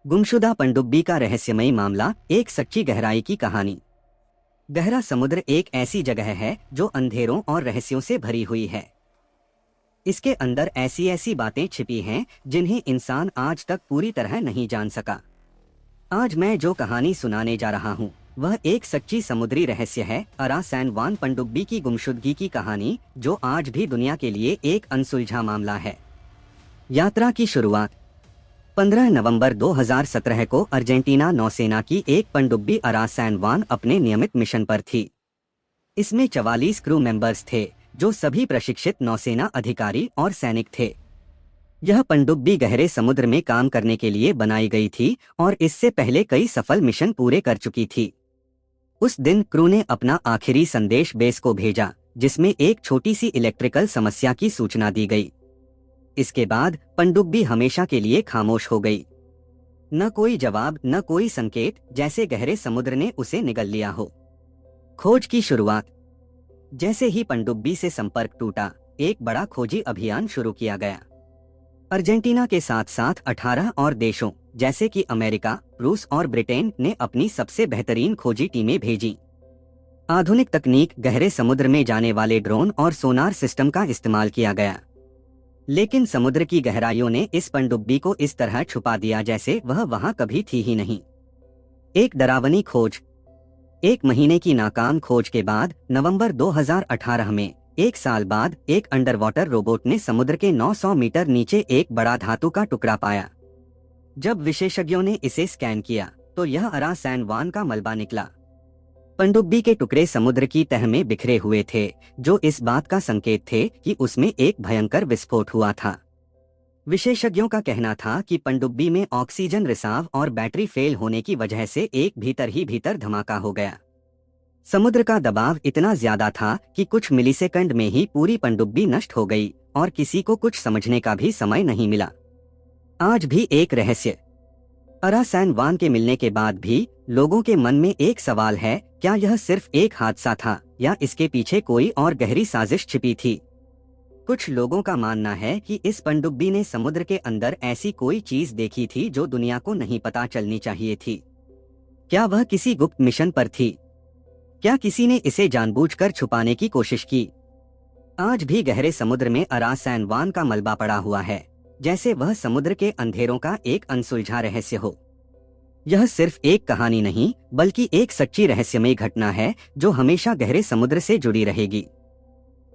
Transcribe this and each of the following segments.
गुमशुदा पनडुब्बी का रहस्यमयी मामला, एक सच्ची गहराई की कहानी। गहरा समुद्र एक ऐसी जगह है जो अंधेरों और रहस्यों से भरी हुई है। इसके अंदर ऐसी ऐसी बातें छिपी हैं जिन्हें इंसान आज तक पूरी तरह नहीं जान सका। आज मैं जो कहानी सुनाने जा रहा हूँ वह एक सच्ची समुद्री रहस्य है, अरा सैन जुआन पनडुब्बी की गुमशुदगी की कहानी, जो आज भी दुनिया के लिए एक अनसुलझा मामला है। यात्रा की शुरुआत 15 नवंबर 2017 को अर्जेंटीना नौसेना की एक पनडुब्बी अरा सैन जुआन अपने नियमित मिशन पर थी। इसमें 44 क्रू मेंबर्स थे, जो सभी प्रशिक्षित नौसेना अधिकारी और सैनिक थे। यह पनडुब्बी गहरे समुद्र में काम करने के लिए बनाई गई थी और इससे पहले कई सफल मिशन पूरे कर चुकी थी। उस दिन क्रू ने अपना आखिरी संदेश बेस को भेजा, जिसमें एक छोटी सी इलेक्ट्रिकल समस्या की सूचना दी गई। इसके बाद पनडुब्बी हमेशा के लिए खामोश हो गई। न कोई जवाब, न कोई संकेत, जैसे गहरे समुद्र ने उसे निगल लिया हो। खोज की शुरुआत। जैसे ही पनडुब्बी से संपर्क टूटा, एक बड़ा खोजी अभियान शुरू किया गया। अर्जेंटीना के साथ साथ 18 और देशों जैसे कि अमेरिका, रूस और ब्रिटेन ने अपनी सबसे बेहतरीन खोजी टीमें भेजी। आधुनिक तकनीक, गहरे समुद्र में जाने वाले ड्रोन और सोनार सिस्टम का इस्तेमाल किया गया। लेकिन समुद्र की गहराइयों ने इस पनडुब्बी को इस तरह छुपा दिया जैसे वह वहां कभी थी ही नहीं। एक डरावनी खोज। 1 महीने की नाकाम खोज के बाद नवंबर 2018 में, 1 साल बाद, एक अंडरवाटर रोबोट ने समुद्र के 900 मीटर नीचे एक बड़ा धातु का टुकड़ा पाया। जब विशेषज्ञों ने इसे स्कैन किया तो यह अरा सैन जुआन का मलबा निकला। पनडुब्बी के टुकड़े समुद्र की तह में बिखरे हुए थे, जो इस बात का संकेत थे कि उसमें एक भयंकर विस्फोट हुआ था। विशेषज्ञों का कहना था कि पनडुब्बी में ऑक्सीजन रिसाव और बैटरी फेल होने की वजह से एक भीतर ही भीतर धमाका हो गया। समुद्र का दबाव इतना ज्यादा था कि कुछ मिलीसेकंड में ही पूरी पनडुब्बी नष्ट हो गई और किसी को कुछ समझने का भी समय नहीं मिला। आज भी एक रहस्य। अरा सैन जुआन के मिलने के बाद भी लोगों के मन में एक सवाल है, क्या यह सिर्फ एक हादसा था या इसके पीछे कोई और गहरी साजिश छिपी थी? कुछ लोगों का मानना है कि इस पनडुब्बी ने समुद्र के अंदर ऐसी कोई चीज देखी थी जो दुनिया को नहीं पता चलनी चाहिए थी। क्या वह किसी गुप्त मिशन पर थी? क्या किसी ने इसे जानबूझकर छुपाने की कोशिश की? आज भी गहरे समुद्र में अरा सैन जुआन का मलबा पड़ा हुआ है, जैसे वह समुद्र के अंधेरों का एक अनसुलझा रहस्य हो। यह सिर्फ एक कहानी नहीं, बल्कि एक सच्ची रहस्यमयी घटना है जो हमेशा गहरे समुद्र से जुड़ी रहेगी।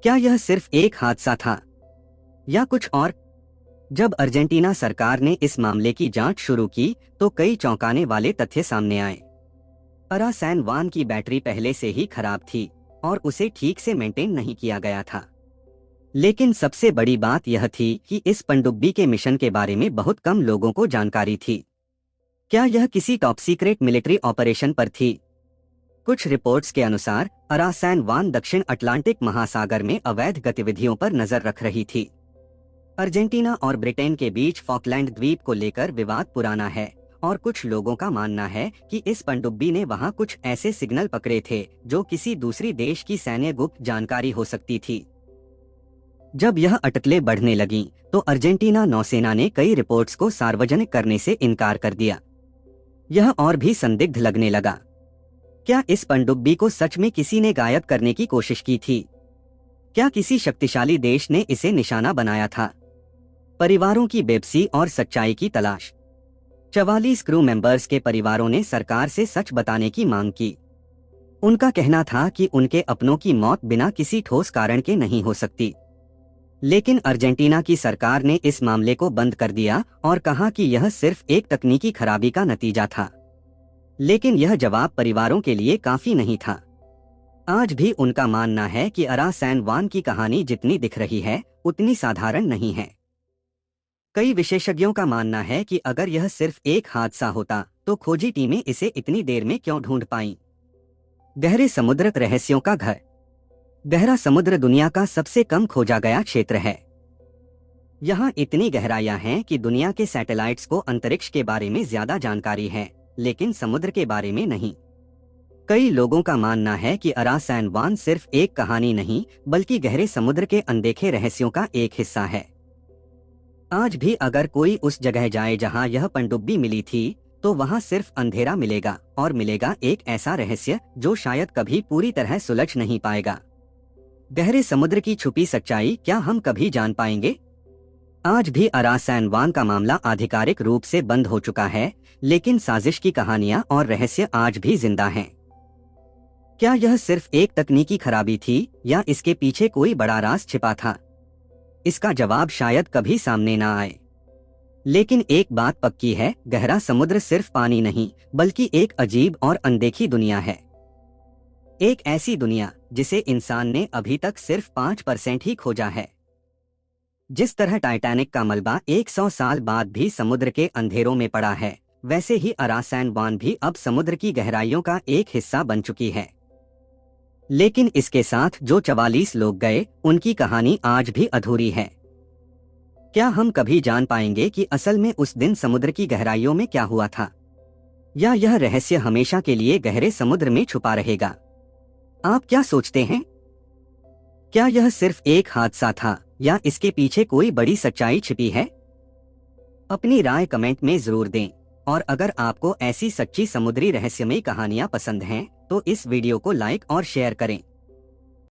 क्या यह सिर्फ एक हादसा था या कुछ और? जब अर्जेंटीना सरकार ने इस मामले की जांच शुरू की तो कई चौंकाने वाले तथ्य सामने आए। अरा सैन जुआन की बैटरी पहले से ही खराब थी और उसे ठीक से मेंटेन नहीं किया गया था। लेकिन सबसे बड़ी बात यह थी कि इस पनडुब्बी के मिशन के बारे में बहुत कम लोगों को जानकारी थी। क्या यह किसी टॉप सीक्रेट मिलिट्री ऑपरेशन पर थी? कुछ रिपोर्ट्स के अनुसार अरा सैन जुआन दक्षिण अटलांटिक महासागर में अवैध गतिविधियों पर नजर रख रही थी। अर्जेंटीना और ब्रिटेन के बीच फॉकलैंड द्वीप को लेकर विवाद पुराना है और कुछ लोगों का मानना है कि इस पनडुब्बी ने वहां कुछ ऐसे सिग्नल पकड़े थे जो किसी दूसरी देश की सैन्य गुप्त जानकारी हो सकती थी। जब यह अटकलें बढ़ने लगीं, तो अर्जेंटीना नौसेना ने कई रिपोर्ट्स को सार्वजनिक करने से इनकार कर दिया। यह और भी संदिग्ध लगने लगा। क्या इस पनडुब्बी को सच में किसी ने गायब करने की कोशिश की थी? क्या किसी शक्तिशाली देश ने इसे निशाना बनाया था? परिवारों की बेबसी और सच्चाई की तलाश। 44 क्रू मेंबर्स के परिवारों ने सरकार से सच बताने की मांग की। उनका कहना था कि उनके अपनों की मौत बिना किसी ठोस कारण के नहीं हो सकती। लेकिन अर्जेंटीना की सरकार ने इस मामले को बंद कर दिया और कहा कि यह सिर्फ एक तकनीकी खराबी का नतीजा था। लेकिन यह जवाब परिवारों के लिए काफी नहीं था। आज भी उनका मानना है कि अरा सैन जुआन की कहानी जितनी दिख रही है उतनी साधारण नहीं है। कई विशेषज्ञों का मानना है कि अगर यह सिर्फ एक हादसा होता तो खोजी टीमें इसे इतनी देर में क्यों ढूंढ पाईं? गहरे समुद्र रहस्यों का घर। गहरा समुद्र दुनिया का सबसे कम खोजा गया क्षेत्र है। यहाँ इतनी गहराइयाँ हैं कि दुनिया के सैटेलाइट्स को अंतरिक्ष के बारे में ज्यादा जानकारी है, लेकिन समुद्र के बारे में नहीं। कई लोगों का मानना है कि अरा सैन जुआन सिर्फ एक कहानी नहीं, बल्कि गहरे समुद्र के अनदेखे रहस्यों का एक हिस्सा है। आज भी अगर कोई उस जगह जाए जहां यह पनडुब्बी मिली थी, तो वहां सिर्फ अंधेरा मिलेगा और मिलेगा एक ऐसा रहस्य जो शायद कभी पूरी तरह सुलझ नहीं पाएगा। गहरे समुद्र की छुपी सच्चाई क्या हम कभी जान पाएंगे? आज भी अरासैन वान का मामला आधिकारिक रूप से बंद हो चुका है, लेकिन साजिश की कहानियां और रहस्य आज भी जिंदा हैं। क्या यह सिर्फ एक तकनीकी खराबी थी या इसके पीछे कोई बड़ा राज छिपा था? इसका जवाब शायद कभी सामने ना आए। लेकिन एक बात पक्की है, गहरा समुद्र सिर्फ पानी नहीं, बल्कि एक अजीब और अनदेखी दुनिया है। एक ऐसी दुनिया जिसे इंसान ने अभी तक सिर्फ 5% ही खोजा है। जिस तरह टाइटैनिक का मलबा 100 साल बाद भी समुद्र के अंधेरों में पड़ा है, वैसे ही अरासैन वान भी अब समुद्र की गहराइयों का एक हिस्सा बन चुकी है। लेकिन इसके साथ जो 44 लोग गए, उनकी कहानी आज भी अधूरी है। क्या हम कभी जान पाएंगे कि असल में उस दिन समुद्र की गहराइयों में क्या हुआ था? या यह रहस्य हमेशा के लिए गहरे समुद्र में छुपा रहेगा? आप क्या सोचते हैं? क्या यह सिर्फ एक हादसा था या इसके पीछे कोई बड़ी सच्चाई छिपी है? अपनी राय कमेंट में जरूर दें। और अगर आपको ऐसी सच्ची समुद्री रहस्यमयी कहानियां पसंद हैं, तो इस वीडियो को लाइक और शेयर करें।